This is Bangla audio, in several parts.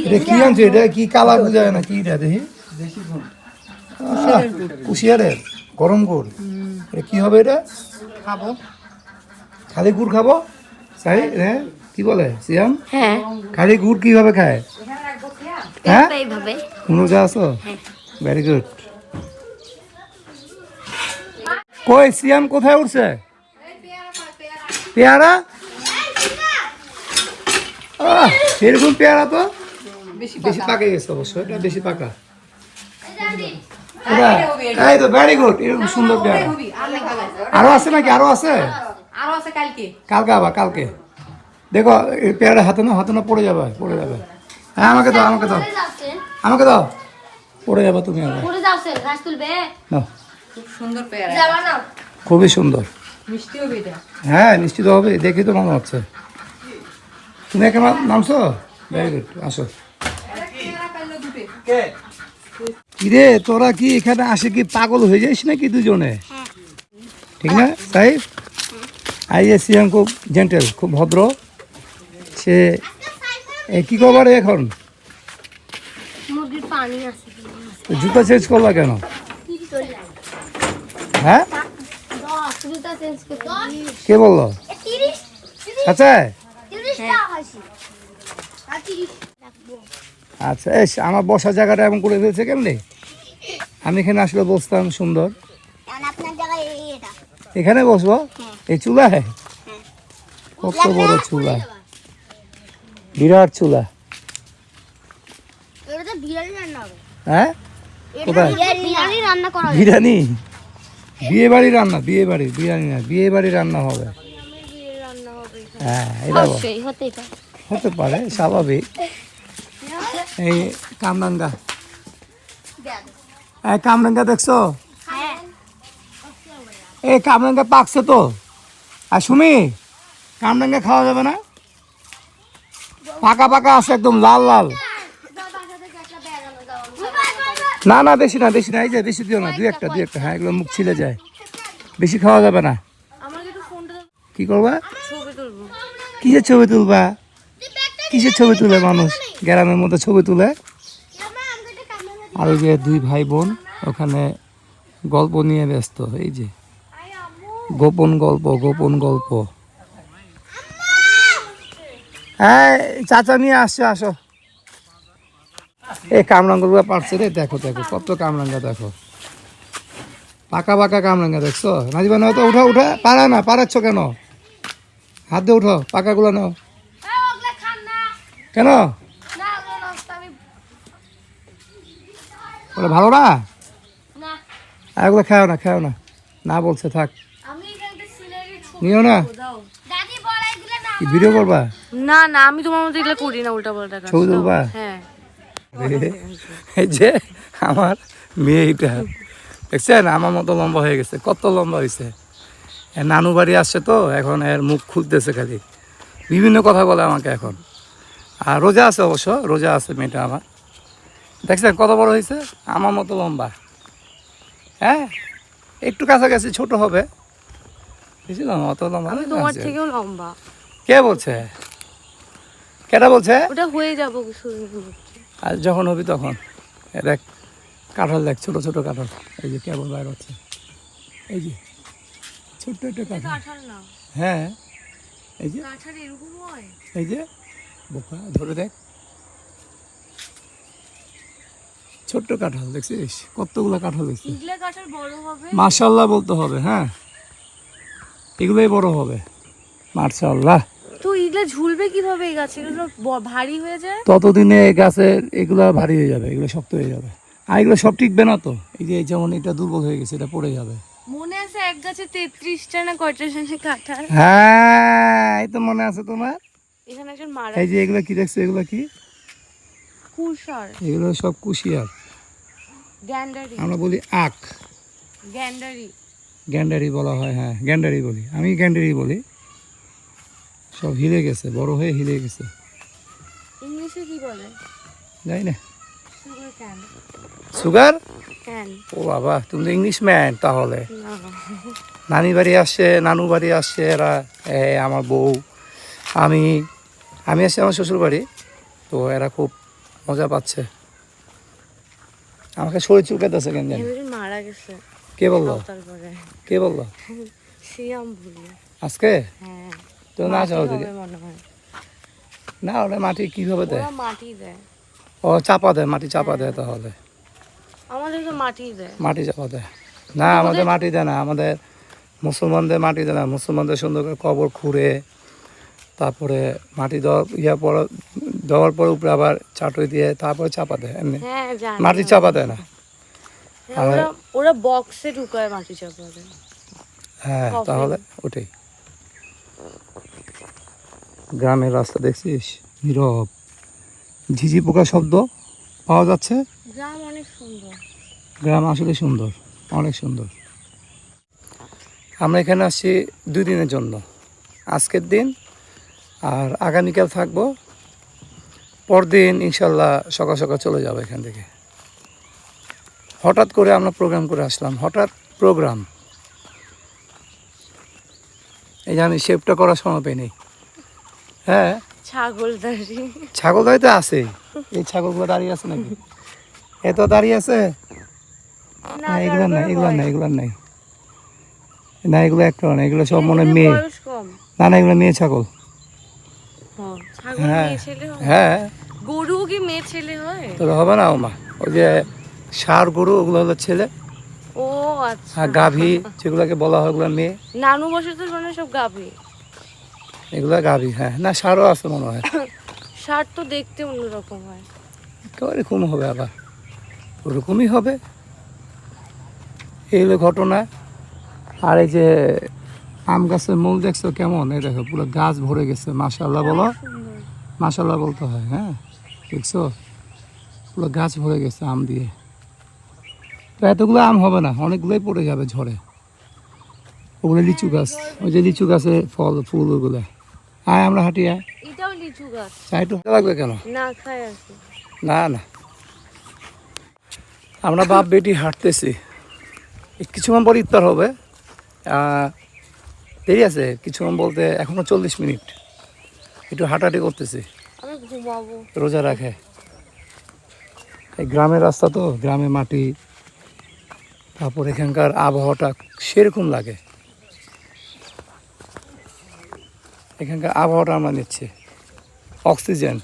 এটা কি আনছে? এটা কি কালা বুঝায় না কি? এটা দেখি কুশিয়ারের গরম গুড়। এটা কি হবে? এটা খাবো। খালি গুড় খাবো? তাই হ্যাঁ, কি বলে সিয়াম? হ্যাঁ, খালি গুড় কিভাবে খায়? হ্যাঁ, এইভাবে। কোনো যা আছো? Very good. কই সিয়াম কোথায় উঠছে? পেয়ারা? এরকম পেয়ারা তো বেশি পাকে গেছে অবশ্য। এটা বেশি পাকা। এই তো ভেরি গুড। এরকম সুন্দর পেয়ারা আরো আছে নাকি? আরো আছে? কালকে আবার কালকে দেখো। এই পেয়ারা হাতে না পড়ে যাবে, পড়ে যাবে। হ্যাঁ, আমাকে দাও, আমাকে দাও, আমাকে দাও। পড়ে যাবে তুমি। নাও, সুন্দর পেয়ারা, খুবই সুন্দর। মিষ্টি হবে এটা। হ্যাঁ, মিষ্টি তো হবে, দেখি তো মনে হচ্ছে। তুমি একে নামছো? ভেরি গুড, আসো। কিরে তোরা কি এখানে আসে কি পাগল হয়ে যাইস নাকি দুজনে? ঠিক না সাহেব? সিয়াম খুব জেন্টেল, খুব ভদ্র। সে কি খবর এখন? জুতা চেঞ্জ করলা কেন? হ্যাঁ, কে বললো? আচ্ছা আচ্ছা, এস আমার বসার জায়গাটা এমন করে ফেলছে কেমনি? আমি এখানে আসলে বসতাম সুন্দর। এখানে বসবো? এই চুলায়? কত বড় চুলা, বিরাট চুলা। হ্যাঁ, কোথায়? বিরিয়ানি? বিয়ে বাড়ি রান্না? বিয়ে বাড়ি বিরিয়ানি না, বিয়ে বাড়ি রান্না হবে। হ্যাঁ, এটা হতে পারে, স্বাভাবিক। এই কামরাঙ্গা, কামরাঙ্গা দেখছো? এই কামরাঙ্গা পাকছে তো। আর সুমি, কামরাঙ্গা খাওয়া যাবে না? পাকা পাকা আছে, একদম লাল লাল। না না, বেশি না, বেশি না। এই যে বেশি দিও না, দুই একটা। হ্যাঁ, এগুলো মুখ ছিলে যায়, বেশি খাওয়া যাবে না। কি করবা? কিসের ছবি তুলবা? কিসের ছবি তুলে মানুষ গ্রামের মধ্যে ছবি তুলে? আর ওই যে দুই ভাই বোন ওখানে গল্প নিয়ে ব্যস্ত। এই যে গোপন গল্প, গোপন গল্প। হ্যাঁ, চাচা নিয়ে আসছে, আসো। এই কামরাঙ্গা পারছে রে, দেখো দেখো কত কামরাঙ্গা, দেখো পাকা পাকা কামরাঙ্গা, দেখছো? নাজিবা নাও তো, উঠা উঠা। পারা না, পারাচ্ছ কেন? হাত দিয়ে উঠো, পাকাগুলো নাও। কেন? বলে ভালো না? এগুলো খাও না, খাও না। না বলছে থাক, নিও না। কি ভিডিও করবা? না না, আমি তোমার মতো এগুলো করি না, উল্টা পাল্টা কাজ। ছবি তুলবা? হ্যাঁ। এই যে আমার মেয়েটা দেখছেন, আমার মতো লম্বা হয়ে গেছে। কত লম্বা হয়েছে! নানু বাড়ি আসছে তো, এখন এর মুখ খুলতেছে, খালি বিভিন্ন কথা বলে আমাকে এখন। আর রোজা আছে অবশ্য, রোজা আছে মেয়েটা আমার। দেখছেন কত বড় হয়েছে, আমার মতো লম্বা। হ্যাঁ, একটু কাছাকাছি ছোট হবে, বুঝলাম, অত লম্বা। আমি তোমার থেকেও লম্বা। কে বলছে? কেটা বলছে? ওটা হয়ে যাবো আর যখন হবি তখন। দেখ কাঁঠাল, দেখ ছোট ছোট কাঁঠাল, এই যে কেবল বাইর হচ্ছে, এই যে ছোট্ট একটা কাঁঠাল। হ্যাঁ, এই যে এই যে বোকা ধরে দেখ, ছোট্ট কাঁঠাল, দেখছিস কতগুলো কাঁঠাল হয়েছে। মাশাআল্লাহ বলতে হবে। হ্যাঁ, এগুলোই বড় হবে, মাশাআল্লাহ। তো এগুলা ঝুলবে কিভাবে? এই গাছ এগুলো ভারী হয়ে যায়। ততদিনে গাছের এগুলো ভারী হয়ে যাবে, এগুলো শক্ত হয়ে যাবে। আর এগুলো সব টিকবে না তো। এই যে যেমন এটা দুর্বল হয়ে গেছে, এটা পড়ে যাবে। মনে আছে এক গাছে 33টা না কয়টা কাঁঠাল? হ্যাঁ, এই তো মনে আছে তোমার। এখানে একজন মারা। এই যে এগুলো কি দেখছো? এগুলো কি? কুশার। এগুলো সব কুশিয়ার। গ্যান্ডারি। আমরা বলি আখ। গ্যান্ডারি। গ্যান্ডারি বলা হয়। হ্যাঁ, গ্যান্ডারি বলি, আমি গ্যান্ডারি বলি। সব হিলে গেছে, বড় হয়ে হিলে গেছে। ইংলিশে কি বলে জানি না। Sugar can. Sugar can. ও বাবা, তুমি তো ইংলিশ ম্যান তাহলে। নানি বাড়ি আসছে, নানু বাড়ি আসছে এরা, আমার বউ, আমি আসছি আমার শ্বশুর বাড়ি। তো এরা খুব মজা পাচ্ছে। আমাকে শরীর চুলকাতেছে কেন জানি। হেমির মারা গেছে কে বললো? তারপরে কে বললো? সিয়াম ভুলে। আজকে হ্যাঁ তো না যাও মাটি দিকে হবে মনে হয়। না, ওটা মাটি কিভাবে দেয়? ওরা মাটি দেয়, ও চাপা দেয়, মাটি চাপা দেয় তাহলে। আমাদের তো মাটি দেয়। মাটি চাপা দেয় না, আমাদের মাটি দেয় না, আমাদের মুসলমানদের মাটি দেয় না। মুসলমানদের সুন্দর করে কবর খুঁড়ে তারপরে মাটি দেওয়ার পরে উপরে আবার চাটুই দিয়ে তারপরে চাপা দেয়, এমনি হ্যাঁ জানি মাটি আমি। চাপা দেয় না। হ্যাঁ, ওরা বক্সে ঢুকায় মাটি চাপা দেয়। হ্যাঁ Coffin. তাহলে ওটাই। গ্রামের রাস্তা দেখছিস, নীরব, ঝিঝি পোকা শব্দ পাওয়া যাচ্ছে। গ্রাম অনেক সুন্দর। গ্রাম আসলে সুন্দর, অনেক সুন্দর। আমরা এখানে আসছি 2 দিনের জন্য, আজকের দিন আর আগামীকাল থাকবো। পরদিন ইনশাল্লাহ সকাল সকাল চলে যাবো এখান থেকে। হঠাৎ করে আমরা প্রোগ্রাম করে আসলাম, হঠাৎ প্রোগ্রাম। এই জানি শেপটা করার সময় পেয়ে নেই। হ্যাঁ ছাগলদারি। ছাগল দাঁড়িয়ে তো আছে, এই ছাগলগুলো দাঁড়িয়ে আছে নাকি? এ তো দাঁড়িয়ে আছে না না, এগুলো নাই, তারপরে এগুলো বয়স- নাই, এগুলো নাই, না এগুলো একটা না, এগুলো সব মনে হয় এদের মেয়ে। বয়স কম। না না, এগুলো মেয়ে ছাগল। হ্যাঁ, ছাগল হ্যাঁ মেয়ে ছেলে হয়? হ্যাঁ, গরু কি মেয়ে ছেলে হয়? তবে হবে না ওমা, ওই যে ষাঁড় গরু ওগুলো হলো ছেলে, ও আচ্ছা। আর গাভী যেগুলোকে বলা হয় ওগুলো মেয়ে। নানু বসে তো মানে সব গাভী। এগুলো গাভী, হ্যাঁ। না ষাঁড়ও আছে মনে হয়। ষাট তো দেখতে অন্যরকম হয়। ওরকম হবে, আবার ওরকমই হবে। এই হলো ঘটনা। আর এই যে আম গাছের মূল দেখছো কেমন, এই দেখো পুরো গাছ ভরে গেছে। মাশাআল্লাহ বলো, সুন্দর। মাশাআল্লাহ বলতে হয়। হ্যাঁ দেখছো, পুরো গাছ ভরে গেছে আম দিয়ে। তো এতগুলো আম হবে না, অনেকগুলোই পড়ে যাবে ঝড়ে। ওগুলো লিচু গাছ, ওই যে লিচু গাছে ফল ফুল ওগুলো। আয় আমরা হাঁটি, আয়। এটাও লিচু গাছ। একটু লাগবে কেন? না খায় আছে। না না, আমরা বাপ বেটি হাঁটতেছি। কিছুক্ষণ পর ইফতার হবে, দেরি আছে কিছুক্ষণ বলতে, এখনো 40 মিনিট। একটু হাঁটাহাঁটি করতেছি, আমি ঘুমাবো। রোজা রাখে। এই গ্রামের রাস্তা তো, গ্রামে মাটি, তারপর এখানকার আবহাওয়াটা সেরকম লাগে। এখানকার আবহাওয়াটা আমরা নিচ্ছি, অক্সিজেন।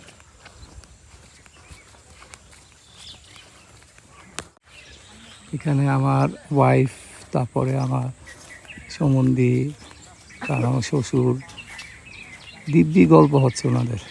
এখানে আমার ওয়াইফ, তারপরে আমার সম্বন্ধী, তার আমার শ্বশুর, দিব্যি গল্প হচ্ছে ওনাদের।